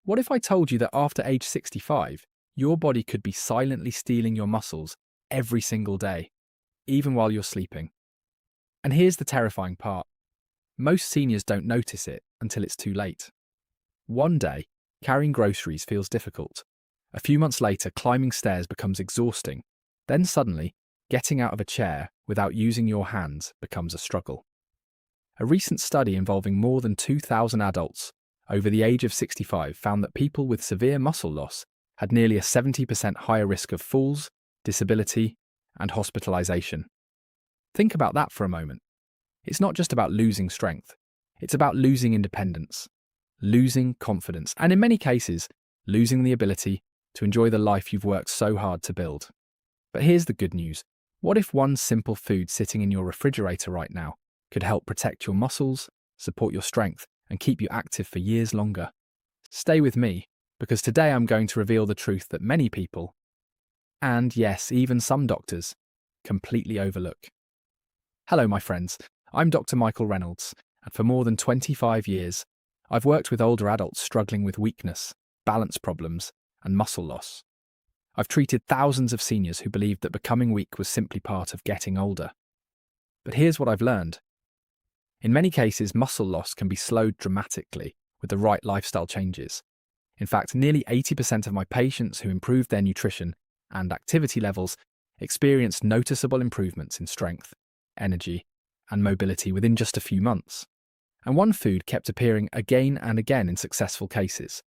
What if I told you that after age 65, your body could be silently stealing your muscles every single day, even while you're sleeping? And here's the terrifying part. Most seniors don't notice it until it's too late. One day, carrying groceries feels difficult. A few months later, climbing stairs becomes exhausting. Then suddenly, getting out of a chair without using your hands becomes a struggle. A recent study involving more than 2,000 adults over the age of 65 found that people with severe muscle loss had nearly a 70% higher risk of falls, disability, and hospitalization. Think about that for a moment. It's not just about losing strength. It's about losing independence, losing confidence, and in many cases, losing the ability to enjoy the life you've worked so hard to build. But here's the good news. What if one simple food sitting in your refrigerator right now could help protect your muscles, support your strength, and keep you active for years longer? Stay with me, because today I'm going to reveal the truth that many people, and yes, even some doctors, completely overlook. Hello, my friends. I'm Dr. Michael Reynolds, and for more than 25 years, I've worked with older adults struggling with weakness, balance problems, and muscle loss. I've treated thousands of seniors who believed that becoming weak was simply part of getting older. But here's what I've learned. In many cases, muscle loss can be slowed dramatically with the right lifestyle changes. In fact, nearly 80% of my patients who improved their nutrition and activity levels experienced noticeable improvements in strength, energy, and mobility within just a few months. And one food kept appearing again and again in successful cases.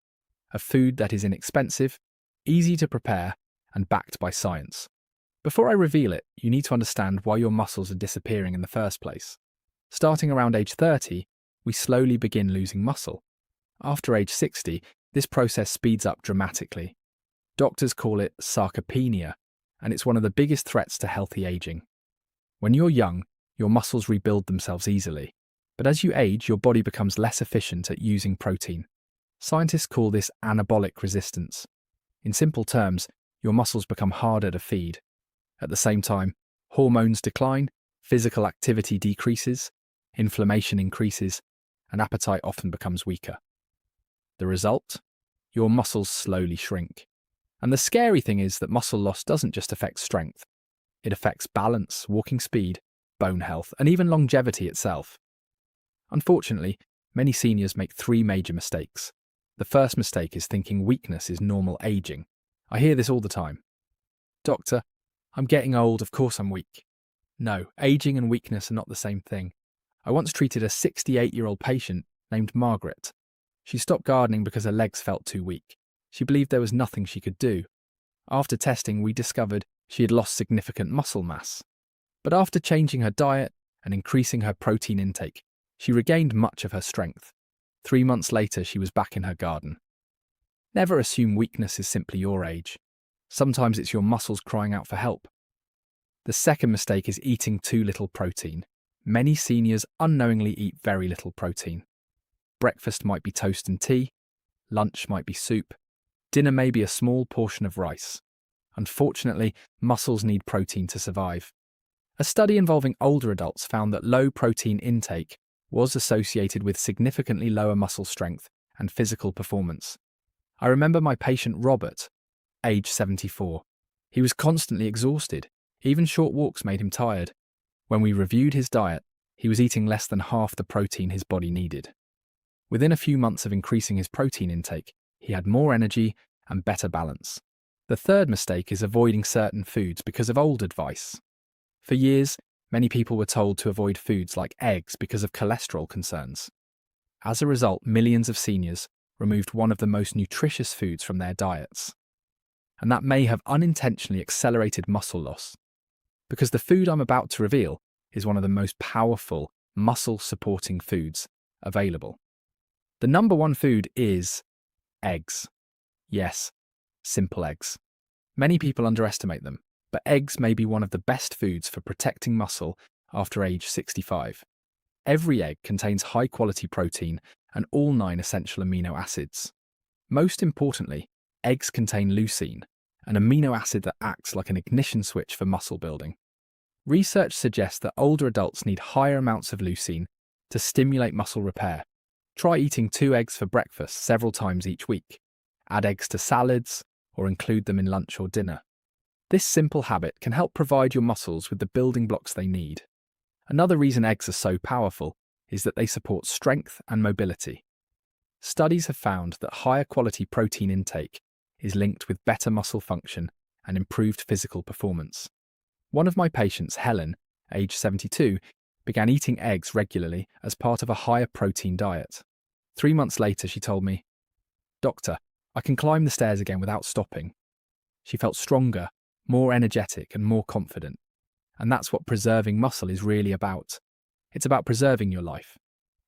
A food that is inexpensive, easy to prepare, and backed by science. Before I reveal it, you need to understand why your muscles are disappearing in the first place. Starting around age 30, we slowly begin losing muscle. After age 60, this process speeds up dramatically. Doctors call it sarcopenia, and it's one of the biggest threats to healthy aging. When you're young, your muscles rebuild themselves easily. But as you age, your body becomes less efficient at using protein. Scientists call this anabolic resistance. In simple terms, your muscles become harder to feed. At the same time, hormones decline, physical activity decreases, inflammation increases, and appetite often becomes weaker. The result? Your muscles slowly shrink. And the scary thing is that muscle loss doesn't just affect strength. It affects balance, walking speed, bone health, and even longevity itself. Unfortunately, many seniors make three major mistakes. The first mistake is thinking weakness is normal aging. I hear this all the time. Doctor, I'm getting old, of course I'm weak. No, aging and weakness are not the same thing. I once treated a 68-year-old patient named Margaret. She stopped gardening because her legs felt too weak. She believed there was nothing she could do. After testing, we discovered she had lost significant muscle mass. But after changing her diet and increasing her protein intake, she regained much of her strength. 3 months later, she was back in her garden. Never assume weakness is simply your age. Sometimes it's your muscles crying out for help. The second mistake is eating too little protein. Many seniors unknowingly eat very little protein. Breakfast might be toast and tea, lunch might be soup, dinner may be a small portion of rice. Unfortunately, muscles need protein to survive. A study involving older adults found that low protein intake was associated with significantly lower muscle strength and physical performance. I remember my patient Robert, age 74. He was constantly exhausted. Even short walks made him tired. When we reviewed his diet, he was eating less than half the protein his body needed. Within a few months of increasing his protein intake, he had more energy and better balance. The third mistake is avoiding certain foods because of old advice. For years, many people were told to avoid foods like eggs because of cholesterol concerns. As a result, millions of seniors removed one of the most nutritious foods from their diets. And that may have unintentionally accelerated muscle loss, because the food I'm about to reveal is one of the most powerful muscle-supporting foods available. The number one food is eggs. Yes, simple eggs. Many people underestimate them, but eggs may be one of the best foods for protecting muscle after age 65. Every egg contains high-quality protein and all 9 essential amino acids. Most importantly, eggs contain leucine, an amino acid that acts like an ignition switch for muscle building. Research suggests that older adults need higher amounts of leucine to stimulate muscle repair. Try eating 2 eggs for breakfast several times each week. add eggs to salads, or include them in lunch or dinner. This simple habit can help provide your muscles with the building blocks they need. Another reason eggs are so powerful is that they support strength and mobility. Studies have found that higher quality protein intake is linked with better muscle function and improved physical performance. One of my patients, Helen, age 72, began eating eggs regularly as part of a higher protein diet. 3 months later, she told me, "Doctor, I can climb the stairs again without stopping." She felt stronger, more energetic, and more confident. And that's what preserving muscle is really about. It's about preserving your life.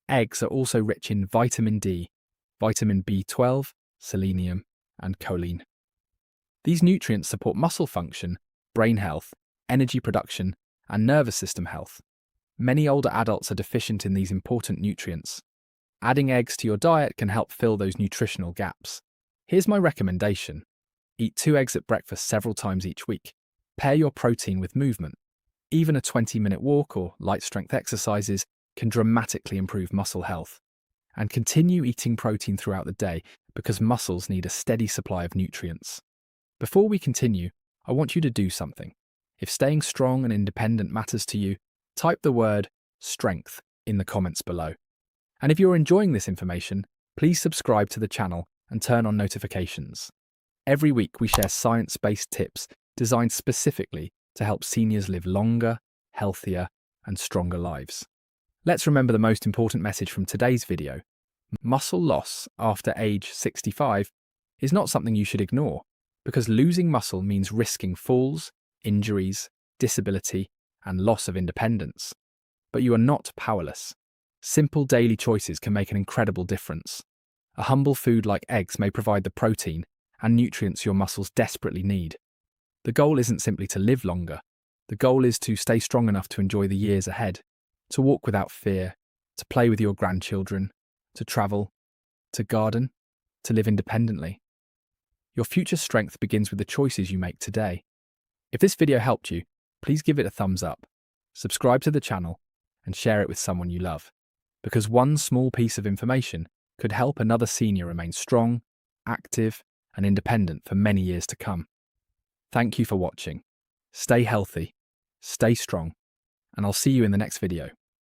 Eggs are also rich in vitamin D, vitamin B12, selenium, and choline. These nutrients support muscle function, brain health, energy production, and nervous system health. Many older adults are deficient in these important nutrients. Adding eggs to your diet can help fill those nutritional gaps. Here's my recommendation. Eat 2 eggs at breakfast several times each week. Pair your protein with movement. Even a 20-minute walk or light strength exercises can dramatically improve muscle health. And continue eating protein throughout the day because muscles need a steady supply of nutrients. Before we continue, I want you to do something. If staying strong and independent matters to you, type the word strength in the comments below. And if you're enjoying this information, please subscribe to the channel and turn on notifications. Every week we share science-based tips designed specifically to help seniors live longer, healthier, and stronger lives. Let's remember the most important message from today's video. Muscle loss after age 65 is not something you should ignore, because losing muscle means risking falls, injuries, disability, and loss of independence. But you are not powerless. Simple daily choices can make an incredible difference. A humble food like eggs may provide the protein and nutrients your muscles desperately need. The goal isn't simply to live longer. The goal is to stay strong enough to enjoy the years ahead, to walk without fear, to play with your grandchildren, to travel, to garden, to live independently. Your future strength begins with the choices you make today. If this video helped you, please give it a thumbs up, subscribe to the channel, and share it with someone you love, because one small piece of information could help another senior remain strong, active, and independent for many years to come. Thank you for watching. Stay healthy, stay strong, and I'll see you in the next video.